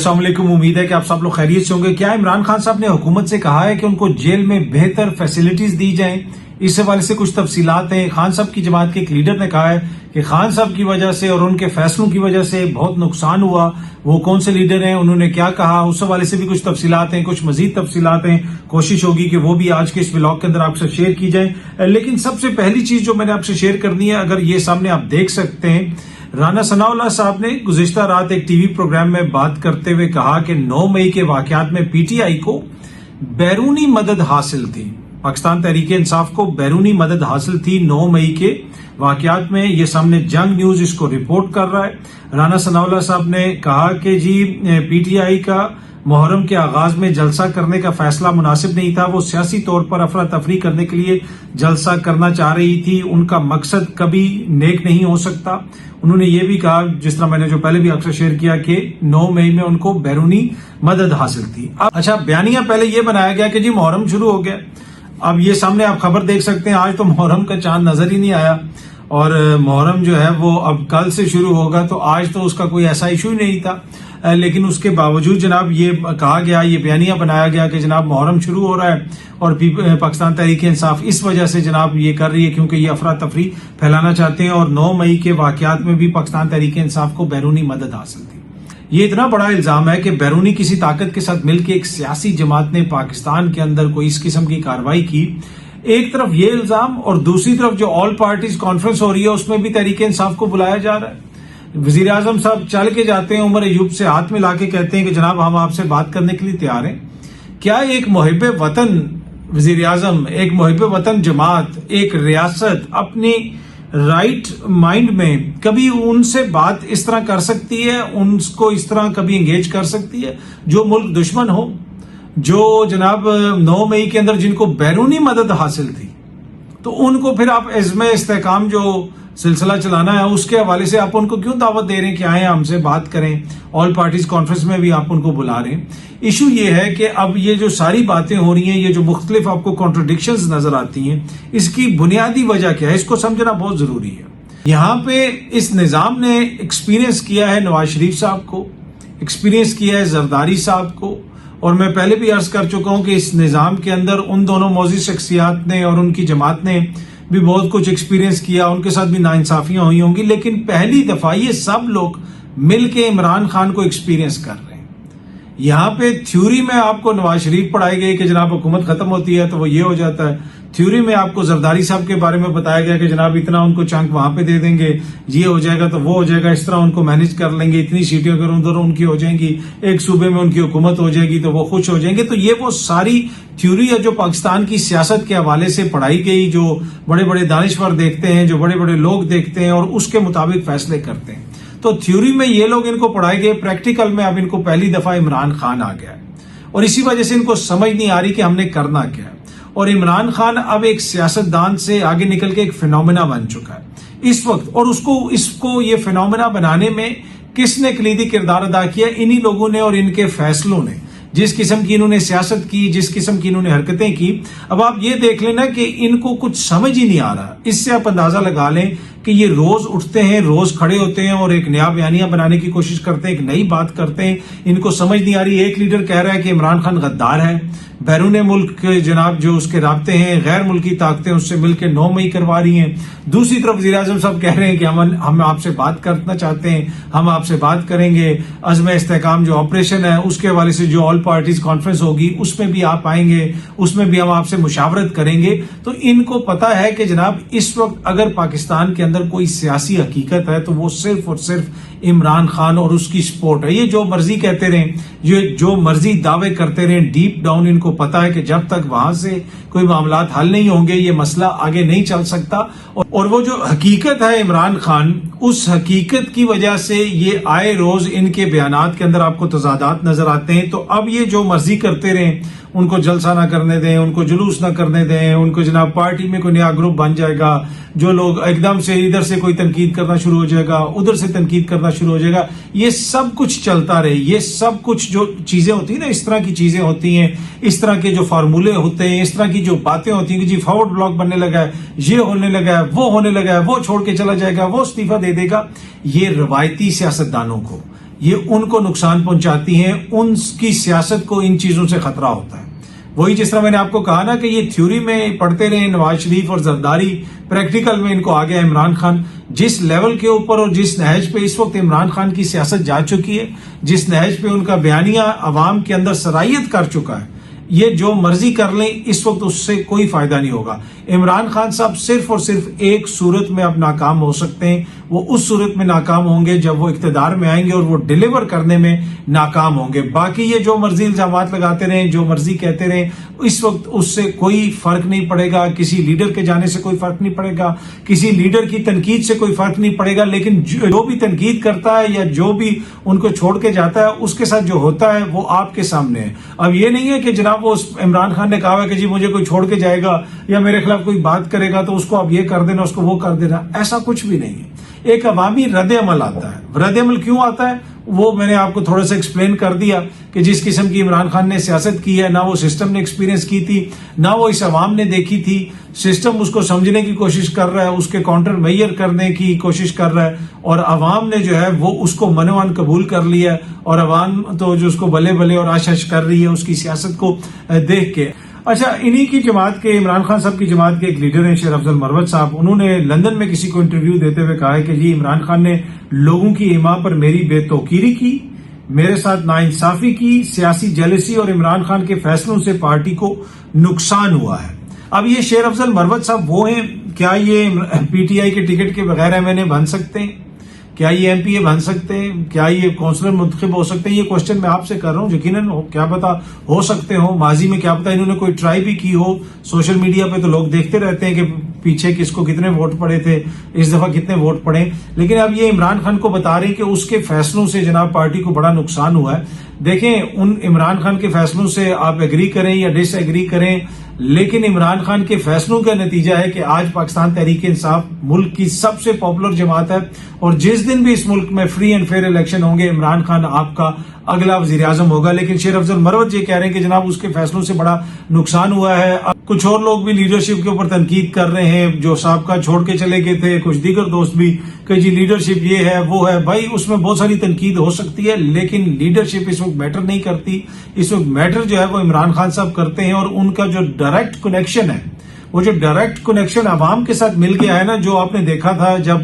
अस्सलाम वालेकुम। उम्मीद है कि आप सब लोग खैरियत से होंगे। क्या इमरान खान साहब ने हुकूमत से कहा है कि उनको जेल में बेहतर फैसिलिटीज दी जाएं? इस हवाले से कुछ तफसीलात हैं। खान साहब की जमात के एक लीडर ने कहा है कि खान साहब की वजह से और उनके फैसलों की वजह से बहुत नुकसान हुआ। वो कौन से लीडर हैं, उन्होंने क्या कहा, उस हवाले से भी कुछ तफसीलात हैं, कुछ मजीद तफसीलात हैं। कोशिश होगी कि वो भी आज के इस व्लॉग के अंदर आपसे शेयर की जाए। लेकिन सबसे पहली चीज जो मैंने आपसे शेयर करनी है, अगर ये सामने आप देख सकते हैं, राना सनाउल्लाह साहब ने गुज़िश्ता रात एक टीवी प्रोग्राम में बात करते हुए कहा कि 9 मई के वाकयात में पीटीआई को बैरूनी मदद हासिल थी। पाकिस्तान तहरीक इंसाफ को बैरूनी मदद हासिल थी 9 मई के वाकयात में। ये सामने जंग न्यूज इसको रिपोर्ट कर रहा है। राना सनाउल्लाह साहब ने कहा कि जी पीटीआई का मुहर्रम के आगाज में जलसा करने का फैसला मुनासिब नहीं था। वो सियासी तौर पर अफरा तफरी करने के लिए जलसा करना चाह रही थी। उनका मकसद कभी नेक नहीं हो सकता। उन्होंने ये भी कहा, जिस तरह मैंने जो पहले भी अक्सर शेयर किया, कि 9 मई में उनको बैरूनी मदद हासिल थी। अच्छा, बयानिया पहले ये बनाया गया कि जी मुहर्रम शुरू हो गया। अब ये सामने आप खबर देख सकते हैं, आज तो मुहर्रम का चांद नजर ही नहीं आया और मुहर्रम जो है वो अब कल से शुरू होगा, तो आज तो उसका कोई ऐसा इशू ही नहीं था। लेकिन उसके बावजूद जनाब ये कहा गया, ये बयानिया बनाया गया कि जनाब मुहर्रम शुरू हो रहा है और पाकिस्तान तहरीक इंसाफ इस वजह से जनाब ये कर रही है क्योंकि ये अफरा तफरी फैलाना चाहते हैं। और 9 मई के वाकयात में भी पाकिस्तान तहरीक इंसाफ को बैरूनी मदद हासिल थी। ये इतना बड़ा इल्जाम है कि बैरूनी किसी ताकत के साथ मिलकर एक सियासी जमात ने पाकिस्तान के अंदर कोई इस किस्म की कार्रवाई की। एक तरफ ये इल्जाम और दूसरी तरफ जो ऑल पार्टीज कॉन्फ्रेंस हो रही है उसमें भी तहरीक इंसाफ को बुलाया जा रहा है। वजीर आजम साहब चल के जाते हैं, उमर अयूब से हाथ मिला के कहते हैं कि जनाब हम आपसे बात करने के लिए तैयार हैं। क्या एक मुहिब वतन वजीर आजम, एक मुहिब वतन जमात, एक रियासत अपनी राइट माइंड में कभी उनसे बात इस तरह कर सकती है, उनको इस तरह कभी एंगेज कर सकती है? जो मुल्क दुश्मन हो, जो जनाब 9 मई के अंदर जिनको बैरूनी मदद हासिल थी, तो उनको फिर आप इज़्म इस्तेहकाम जो सिलसिला चलाना है उसके हवाले से आप उनको क्यों दावत दे रहे हैं कि आए हमसे बात करें? ऑल पार्टीज कॉन्फ्रेंस में भी आप उनको बुला रहे हैं। इशू ये है कि अब ये जो सारी बातें हो रही हैं, ये जो मुख्तलिफ आपको कॉन्ट्रडिक्शंस नजर आती हैं, इसकी बुनियादी वजह क्या है, इसको समझना बहुत जरूरी है। यहाँ पे इस निजाम ने एक्सपीरियंस किया है नवाज शरीफ साहब को, एक्सपीरियंस किया है जरदारी साहब को, और मैं पहले भी अर्ज कर चुका हूं कि इस निजाम के अंदर उन दोनों मौजूद शख्सियात ने और उनकी जमात ने भी बहुत कुछ एक्सपीरियंस किया, उनके साथ भी नाइंसाफियां हुई होंगी, लेकिन पहली दफा ये सब लोग मिलके इमरान खान को एक्सपीरियंस कर रहे हैं। यहाँ पे थ्योरी में आपको नवाज शरीफ पढ़ाई गई कि जनाब हुकूमत खत्म होती है तो वो ये हो जाता है। थ्योरी में आपको जरदारी साहब के बारे में बताया गया कि जनाब इतना उनको चंक वहां पे दे देंगे, ये हो जाएगा तो वो हो जाएगा, इस तरह उनको मैनेज कर लेंगे, इतनी सीटें अगर उधर उनकी हो जाएंगी, एक सूबे में उनकी हुकूमत हो जाएगी तो वो खुश हो जाएंगे। तो ये वो सारी थ्योरी है जो पाकिस्तान की सियासत के हवाले से पढ़ाई गई, जो बड़े बड़े दानिश्वर देखते हैं, जो बड़े बड़े लोग देखते हैं और उसके मुताबिक फैसले करते हैं। तो थ्योरी में ये लोग इनको पढ़ाए गए, प्रैक्टिकल में अब इनको पहली दफा इमरान खान आ गया है और इसी वजह से इनको समझ नहीं आ रही कि हमने करना क्या है। और इमरान खान अब एक सियासतदान से आगे निकल के एक फिनोमेना बन चुका है इस वक्त, और इसको ये फिनोमेना बनाने में किसने कलीदी किरदार अदा किया? इन्हीं लोगों ने और इनके फैसलों ने। जिस किस्म की इन्होंने सियासत की, जिस किस्म की इन्होंने हरकतें की, अब आप ये देख लेना कि इनको कुछ समझ ही नहीं आ रहा। इससे आप अंदाजा लगा लें कि ये रोज उठते हैं, रोज खड़े होते हैं और एक नया बयानिया बनाने की कोशिश करते हैं, एक नई बात करते हैं। इनको समझ नहीं आ रही। एक लीडर कह रहा है कि इमरान खान गद्दार है, बैरून मुल्क जनाब जो उसके राब्ते हैं, गैर मुल्की ताकतें उससे मिलकर 9 मई करवा रही हैं। दूसरी तरफ वज़ीर आज़म साहब कह रहे हैं कि हम आपसे बात करना चाहते हैं, हम आपसे बात करेंगे, अज़्म इस्तेहकाम जो ऑपरेशन है उसके हवाले से जो ऑल पार्टीज कॉन्फ्रेंस होगी उसमें भी आप आएंगे, उसमें भी हम आपसे मुशावरत करेंगे। तो इनको पता है कि जनाब इस वक्त अगर पाकिस्तान के अंदर कोई सियासी हकीकत है तो वो सिर्फ और सिर्फ इमरान खान और उसकी सपोर्ट है। ये जो मर्जी कहते रहें, ये जो मर्जी दावे करते रहें, डीप डाउन इनको पता है कि जब तक वहां से कोई मामलात हल नहीं होंगे ये मसला आगे नहीं चल सकता। और वो जो हकीकत है इमरान खान, उस हकीकत की वजह से ये आए रोज इनके बयानात के अंदर आपको तजादात नजर आते हैं। तो अब ये जो मर्जी करते रहें, उनको जलसा ना करने दें, उनको जुलूस ना करने दें, उनको जनाब पार्टी में कोई नया ग्रुप बन जाएगा, जो लोग एकदम से इधर से कोई तनकीद करना शुरू हो जाएगा, उधर से तनकीद करना शुरू हो जाएगा, ये सब कुछ चलता रहे। ये सब कुछ जो चीजें होती है ना, इस तरह की चीजें होती हैं, इस तरह के जो फार्मूले होते हैं, इस तरह की जो बातें होती हैं कि जी फॉरवर्ड ब्लॉक बनने लगा है, ये होने लगा है, वो होने लगा है, वो छोड़ के चला जाएगा, वो इस्तीफा दे देगा। ये रवायती सियासतदानों को, یہ ان کو نقصان پہنچاتی ہیں، ان کی سیاست کو ان چیزوں سے خطرہ ہوتا ہے۔ وہی جس طرح میں نے آپ کو کہا نا کہ یہ تھیوری میں پڑھتے رہے نواز شریف اور زرداری، پریکٹیکل میں ان کو آگے عمران خان جس لیول کے اوپر اور جس نہج پہ اس وقت عمران خان کی سیاست جا چکی ہے، جس نہج پہ ان کا بیانیہ عوام کے اندر سرائیت کر چکا ہے، یہ جو مرضی کر لیں اس وقت اس سے کوئی فائدہ نہیں ہوگا۔ عمران خان صاحب صرف اور صرف ایک صورت میں اب ناکام ہو سکتے ہیں، وہ اس صورت میں ناکام ہوں گے جب وہ اقتدار میں آئیں گے اور وہ ڈیلیور کرنے میں ناکام ہوں گے۔ باقی یہ جو مرضی الزامات لگاتے رہیں، جو مرضی کہتے رہیں، اس وقت اس سے کوئی فرق نہیں پڑے گا، کسی لیڈر کے جانے سے کوئی فرق نہیں پڑے گا، کسی لیڈر کی تنقید سے کوئی فرق نہیں پڑے گا، لیکن جو بھی تنقید کرتا ہے یا جو بھی ان کو چھوڑ کے جاتا ہے اس کے ساتھ جو ہوتا ہے وہ آپ کے سامنے ہے۔ اب یہ نہیں ہے کہ جناب وہ عمران خان نے کہا ہے کہ جی مجھے کوئی چھوڑ کے جائے گا یا میرے خلاف کوئی بات کرے گا تو اس کو اب یہ کر دینا، اس کو وہ کر دینا، ایسا کچھ بھی نہیں ہے۔ ایک عوامی رد عمل آتا ہے۔ رد عمل کیوں آتا ہے وہ میں نے آپ کو تھوڑا سا ایکسپلین کر دیا کہ جس قسم کی عمران خان نے سیاست کی ہے، نہ وہ سسٹم نے ایکسپیرینس کی تھی، نہ وہ اس عوام نے دیکھی تھی۔ سسٹم اس کو سمجھنے کی کوشش کر رہا ہے، اس کے کاؤنٹر میئر کرنے کی کوشش کر رہا ہے، اور عوام نے جو ہے وہ اس کو منوان قبول کر لیا ہے، اور عوام تو جو اس کو بلے بلے اور آش کر رہی ہے اس کی سیاست کو دیکھ کے۔ اچھا، انہی کی جماعت کے عمران خان صاحب کی جماعت کے ایک لیڈر ہیں شیر افضل مروت صاحب، انہوں نے لندن میں کسی کو انٹرویو دیتے ہوئے کہا ہے کہ جی عمران خان نے لوگوں کی ایما پر میری بے توقیری کی، میرے ساتھ ناانصافی کی، سیاسی جیلسی اور عمران خان کے فیصلوں سے پارٹی کو نقصان ہوا ہے۔ اب یہ شیر افضل مروت صاحب وہ ہیں، کیا یہ پی ٹی آئی کے ٹکٹ کے بغیر ایم این اے بن سکتے ہیں؟ کیا یہ ایم پی اے بن سکتے ہیں؟ کیا یہ کونسلر منتخب ہو سکتے ہیں؟ یہ کوشچن میں آپ سے کر رہا ہوں، یقیناً کیا پتا ہو سکتے ہوں، ماضی میں کیا پتا انہوں نے کوئی ٹرائی بھی کی ہو۔ سوشل میڈیا پہ تو لوگ دیکھتے رہتے ہیں کہ پیچھے کس کو کتنے ووٹ پڑے تھے، اس دفعہ کتنے ووٹ پڑے، لیکن اب یہ عمران خان کو بتا رہے ہیں کہ اس کے فیصلوں سے جناب پارٹی کو بڑا نقصان ہوا ہے۔ دیکھیں، ان عمران خان کے فیصلوں سے آپ ایگری کریں یا ڈس ایگری کریں، لیکن عمران خان کے فیصلوں کا نتیجہ ہے کہ آج پاکستان تحریک انصاف ملک کی سب سے پاپولر جماعت ہے، اور جس دن بھی اس ملک میں فری اینڈ فیئر الیکشن ہوں گے عمران خان آپ کا اگلا وزیر اعظم ہوگا۔ لیکن شیر افضل مروت یہ کہہ رہے ہیں کہ جناب اس کے فیصلوں سے بڑا نقصان ہوا ہے۔ کچھ اور لوگ بھی لیڈرشپ کے اوپر تنقید کر رہے ہیں، جو سابقہ چھوڑ کے چلے گئے تھے، کچھ دیگر دوست بھی کہ جی لیڈرشپ یہ ہے وہ ہے۔ بھائی اس میں بہت ساری تنقید ہو سکتی ہے، لیکن لیڈرشپ اس وقت میٹر نہیں کرتی۔ اس وقت میٹر جو ہے وہ عمران خان صاحب کرتے ہیں، اور ان کا جو ڈائریکٹ کنیکشن ہے، وہ جو ڈائریکٹ کنیکشن عوام کے ساتھ مل گیا ہے نا، جو آپ نے دیکھا تھا جب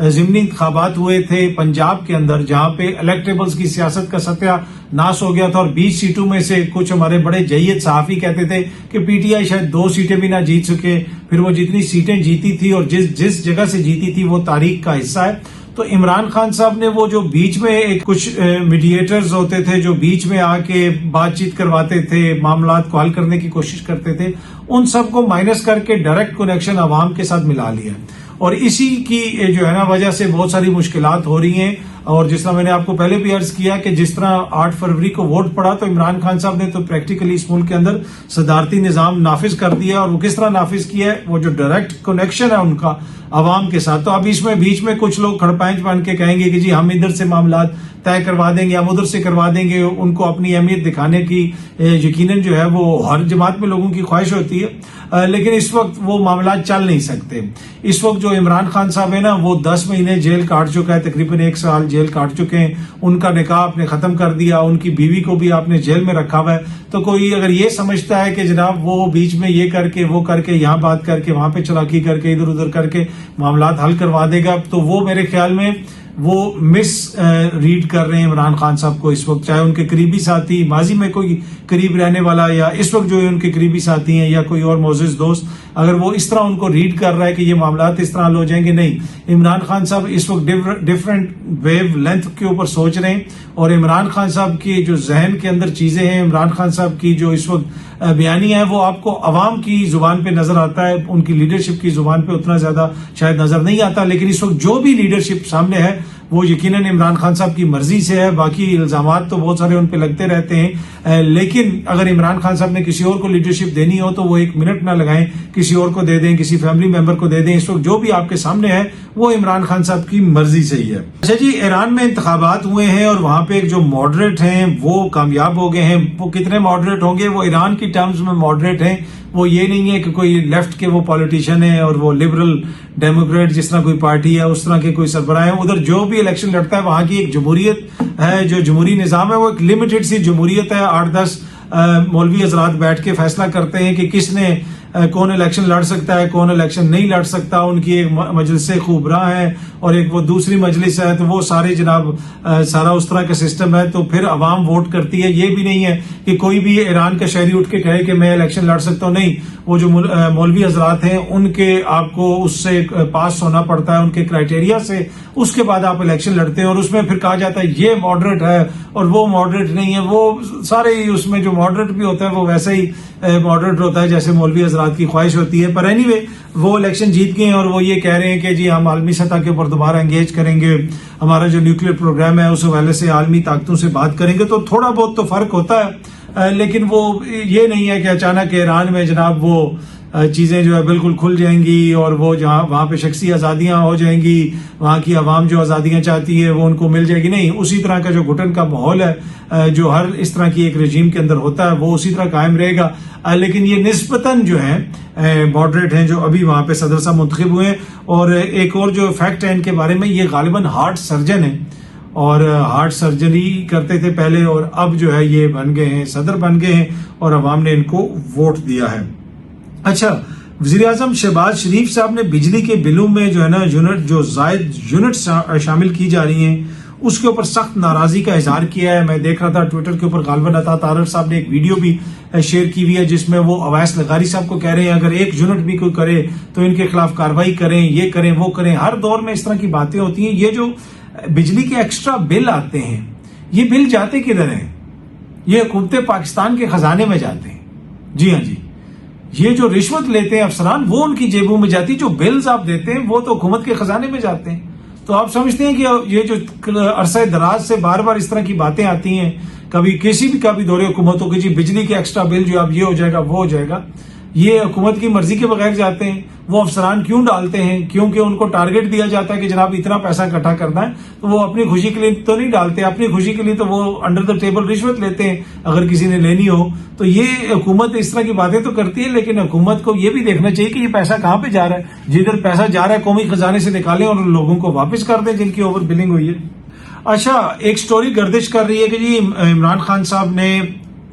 ضمنی انتخابات ہوئے تھے پنجاب کے اندر، جہاں پہ الیکٹیبلز کی سیاست کا ستیہ ناش ہو گیا تھا، اور 20 سیٹوں میں سے کچھ ہمارے بڑے جید صحافی کہتے تھے کہ پی ٹی آئی شاید 2 سیٹیں بھی نہ جیت سکے، پھر وہ جتنی سیٹیں جیتی تھی اور جس جگہ سے جیتی تھی وہ تاریخ کا حصہ ہے۔ تو عمران خان صاحب نے وہ جو بیچ میں کچھ میڈیٹرز ہوتے تھے جو بیچ میں آ کے بات چیت کرواتے تھے، معاملات کو حل کرنے کی کوشش کرتے تھے، ان سب کو مائنس کر کے ڈائریکٹ کنیکشن عوام کے ساتھ ملا لیا، اور اسی کی جو ہے نا وجہ سے بہت ساری مشکلات ہو رہی ہیں۔ اور جس طرح میں نے آپ کو پہلے بھی عرض کیا کہ جس طرح 8 فروری کو ووٹ پڑا تو عمران خان صاحب نے تو پریکٹیکلی اس ملک کے اندر صدارتی نظام نافذ کر دیا، اور وہ کس طرح نافذ کیا ہے، وہ جو ڈائریکٹ کنیکشن ہے ان کا عوام کے ساتھ۔ تو اب اس میں بیچ میں کچھ لوگ کھڑپائنچ بن کے کہیں گے کہ جی ہم ادھر سے معاملات طے کروا دیں گے، ہم ادھر سے کروا دیں گے، ان کو اپنی اہمیت دکھانے کی یقیناً جو ہے وہ ہر جماعت میں لوگوں کی خواہش ہوتی ہے، لیکن اس وقت وہ معاملات چل نہیں سکتے۔ اس وقت جو عمران خان صاحب ہے نا وہ 10 مہینے جیل کاٹ چکا ہے، تقریباً 1 سال جیل کاٹ چکے ہیں، ان کا نکاح آپ نے ختم کر دیا، ان کی بیوی کو بھی آپ نے جیل میں رکھا ہوا ہے۔ تو کوئی اگر یہ سمجھتا ہے کہ جناب وہ بیچ میں یہ کر کے وہ کر کے یہاں بات کر کے وہاں پہ چلاکی کر کے ادھر ادھر کر کے معاملات حل کروا دے گا، تو وہ میرے خیال میں وہ مس ریڈ کر رہے ہیں عمران خان صاحب کو اس وقت، چاہے ان کے قریبی ساتھی، ماضی میں کوئی قریب رہنے والا یا اس وقت جو ان کے قریبی ساتھی ہیں یا کوئی اور معزز دوست، اگر وہ اس طرح ان کو ریڈ کر رہا ہے کہ یہ معاملات اس طرح حل ہو جائیں گے، نہیں، عمران خان صاحب اس وقت ڈفرینٹ ویو لینتھ کے اوپر سوچ رہے ہیں، اور عمران خان صاحب کی جو ذہن کے اندر چیزیں ہیں، عمران خان صاحب کی جو اس وقت بیانیہ ہے، وہ آپ کو عوام کی زبان پہ نظر آتا ہے، ان کی لیڈرشپ کی زبان پہ اتنا زیادہ شاید نظر نہیں آتا، لیکن اس وقت جو بھی لیڈرشپ سامنے ہے وہ یقیناً عمران خان صاحب کی مرضی سے ہے۔ باقی الزامات تو بہت سارے ان پہ لگتے رہتے ہیں، لیکن اگر عمران خان صاحب نے کسی اور کو لیڈرشپ دینی ہو تو وہ 1 منٹ نہ لگائیں، کسی اور کو دے دیں، کسی فیملی ممبر کو دے دیں۔ اس وقت جو بھی آپ کے سامنے ہے وہ عمران خان صاحب کی مرضی سے ہی ہے۔ اچھا جی، ایران میں انتخابات ہوئے ہیں اور وہاں پہ ایک جو ماڈریٹ ہیں وہ کامیاب ہو گئے ہیں۔ وہ کتنے ماڈریٹ ہوں گے؟ وہ ایران کی ٹرمز میں ماڈریٹ ہیں، وہ یہ نہیں ہے کہ کوئی لیفٹ کے وہ پولیٹیشین ہیں اور وہ لبرل ڈیموکریٹ جس طرح کوئی پارٹی ہے اس طرح کے کوئی سربراہ ہیں۔ ادھر جو بھی इलेक्शन लड़ता है वहां की एक जमहूरियत है, जो जमहूरी निज़ाम है वो एक लिमिटेड सी जमहूरियत है। 8-10 मौलवी हजरात बैठ के फैसला करते हैं कि किसने कौन इलेक्शन लड़ सकता है, कौन इलेक्शन नहीं लड़ सकता। उनकी एक मजलिस खुबरा है और एक वो दूसरी मजलिस है, तो वो सारे जनाब सारा उस तरह का सिस्टम है। तो फिर अवाम वोट करती है। ये भी नहीं है कि कोई भी ईरान का शहरी उठ के कहे कि मैं इलेक्शन लड़ सकता हूँ, नहीं। वो जो मौलवी हजरात हैं उनके आपको उससे पास होना पड़ता है, उनके क्राइटेरिया से, उसके बाद आप इलेक्शन लड़ते हैं। और उसमें फिर कहा जाता है ये मॉडरेट है और वो मॉडरेट नहीं है। वो सारे ही उसमें जो मॉडरेट भी होता है वो वैसे ही मॉडरेट होता है जैसे मौलवी हजरात की ख्वाहिश होती है। पर एनीवे वो इलेक्शन जीत गए हैं और वो ये कह रहे हैं कि जी हम आलमी सतह के ऊपर दोबारा एंगेज करेंगे, हमारा जो न्यूक्लियर प्रोग्राम है उस हवाले से आलमी ताकतों से बात करेंगे। तो थोड़ा बहुत तो फर्क होता है, लेकिन वो ये नहीं है कि अचानक ईरान में जनाब वो चीजें जो है बिल्कुल खुल जाएंगी और वो जहाँ वहां पे शख्सी आजादियां हो जाएंगी, वहां की आवाम जो आजादियां चाहती है वो उनको मिल जाएगी। नहीं, उसी तरह का जो घुटन का माहौल है जो हर इस तरह की एक रजीम के अंदर होता है वो उसी तरह कायम रहेगा। लेकिन ये निस्बतन जो है मॉडरेट हैं जो अभी वहां पे सदर साहब मुंतखब हुए हैं। और एक और जो फैक्ट है इनके बारे में, ये गालिबन हार्ट सर्जन है और हार्ट सर्जरी करते थे पहले और अब जो है ये बन गए हैं, सदर बन गए हैं और अवाम ने इनको वोट दिया है। अच्छा, वज़ीर आज़म शहबाज शरीफ साहब ने बिजली के बिलों में जो है ना जायद यूनिट शामिल की जा रही हैं उसके ऊपर सख्त नाराजगी का इजहार किया है। मैं देख रहा था ट्विटर के ऊपर गालिबन अता तारर साहब ने एक वीडियो भी शेयर की हुई है जिसमें वो अवैस लगारी साहब को कह रहे हैं अगर एक यूनिट भी कोई करे तो इनके खिलाफ कार्रवाई करें, ये करें वो करें। हर दौर में इस तरह की बातें होती हैं। ये जो बिजली के एक्स्ट्रा बिल आते हैं ये बिल जाते किधर हैं? ये हुकूमत पाकिस्तान के खजाने में जाते हैं। जी हाँ जी, ये जो रिश्वत लेते हैं अफसरान वो उनकी जेबों में जाती है, जो बिल्स आप देते हैं वो तो हुकूमत के खजाने में जाते हैं। तो आप समझते हैं कि ये जो अरसा दराज से बार बार इस तरह की बातें आती हैं, कभी किसी भी का भी दौरे हुकूमतों की, जी बिजली के एक्स्ट्रा बिल जो अब ये हो जाएगा वो हो जाएगा, ये हुकूमत की मर्जी के बगैर जाते हैं। वो अफसरान क्यों डालते हैं? क्योंकि उनको टारगेट दिया जाता है कि जनाब इतना पैसा इकट्ठा करना है, तो वो अपनी खुशी के लिए तो नहीं डालते। अपनी खुशी के लिए तो वो अंडर द टेबल रिश्वत लेते हैं अगर किसी ने लेनी हो। तो ये हुकूमत इस तरह की बातें तो करती है, लेकिन हुकूमत को ये भी देखना चाहिए कि ये पैसा कहाँ पे जा रहा है। जिधर पैसा जा रहा है कौमी खजाने से निकालें और लोगों को वापस कर दें जिनकी ओवर बिलिंग हुई है। अच्छा, एक स्टोरी गर्दिश कर रही है कि जी इमरान खान साहब ने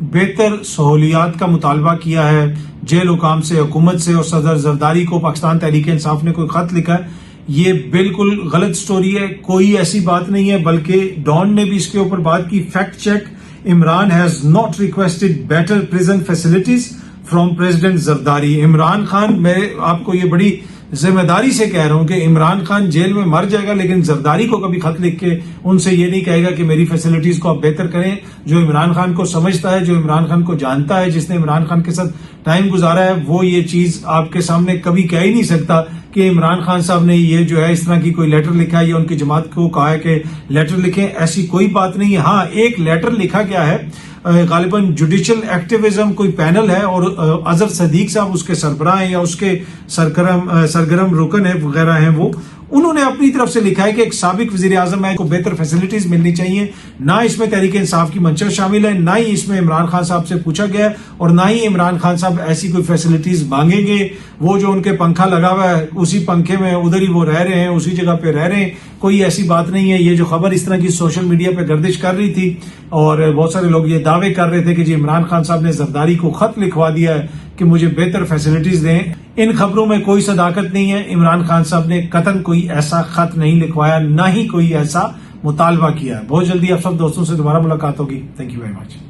बेहतर सहूलियात का मुतालबा किया है जेल हुकाम से, हुकूमत से, और सदर जरदारी को पाकिस्तान तहरीक इंसाफ ने कोई खत लिखा है। ये बिल्कुल गलत स्टोरी है, कोई ऐसी बात नहीं है। बल्कि डॉन ने भी इसके ऊपर बात की। Fact check, Imran has not requested better prison facilities from president Zardari. Imran Khan, मैं आपको ये बड़ी जिम्मेदारी से कह रहा हूं कि इमरान खान जेल में मर जाएगा लेकिन जरदारी को कभी खत लिख के उनसे ये नहीं कहेगा कि मेरी फैसिलिटीज को आप बेहतर करें। जो इमरान खान को समझता है, जो इमरान खान को जानता है, जिसने इमरान खान के साथ टाइम गुजारा है, वो ये चीज आपके सामने कभी कह ही नहीं सकता कि इमरान खान साहब ने ये जो है इस तरह की कोई लेटर लिखा है या उनकी जमात को कहा है कि लेटर लिखें। ऐसी कोई बात नहीं है। हाँ, एक लेटर लिखा गया है, गालिबन जुडिशियल एक्टिविज्म कोई पैनल है और अजहर सदीक साहब उसके सरबराह हैं या उसके सरगर्म रुकन है वगैरह हैं, वो उन्होंने अपनी तरफ से लिखा है कि एक साबिक वजीर आजम है को बेहतर फैसिलिटीज मिलनी चाहिए। ना इसमें तहरीक इंसाफ की मंशा शामिल है, ना ही इसमें इमरान खान साहब से पूछा गया है और ना ही इमरान खान साहब ऐसी कोई फैसिलिटीज मांगेंगे। वो जो उनके पंखा लगा हुआ है उसी पंखे में उधर ही वो रह रहे हैं, उसी जगह पे रह रहे हैं, कोई ऐसी बात नहीं है। ये जो खबर इस तरह की सोशल मीडिया पे गर्दिश कर रही थी और बहुत सारे लोग ये दावे कर रहे थे कि जी इमरान खान साहब ने जरदारी को खत लिखवा दिया है कि मुझे बेहतर फैसिलिटीज दें, इन खबरों में कोई सदाकत नहीं है। इमरान खान साहब ने कतन कोई ऐसा खत नहीं लिखवाया, ना ही कोई ऐसा मुतालबा किया है। बहुत जल्दी आप सब दोस्तों से दोबारा मुलाकात होगी। Thank you very much.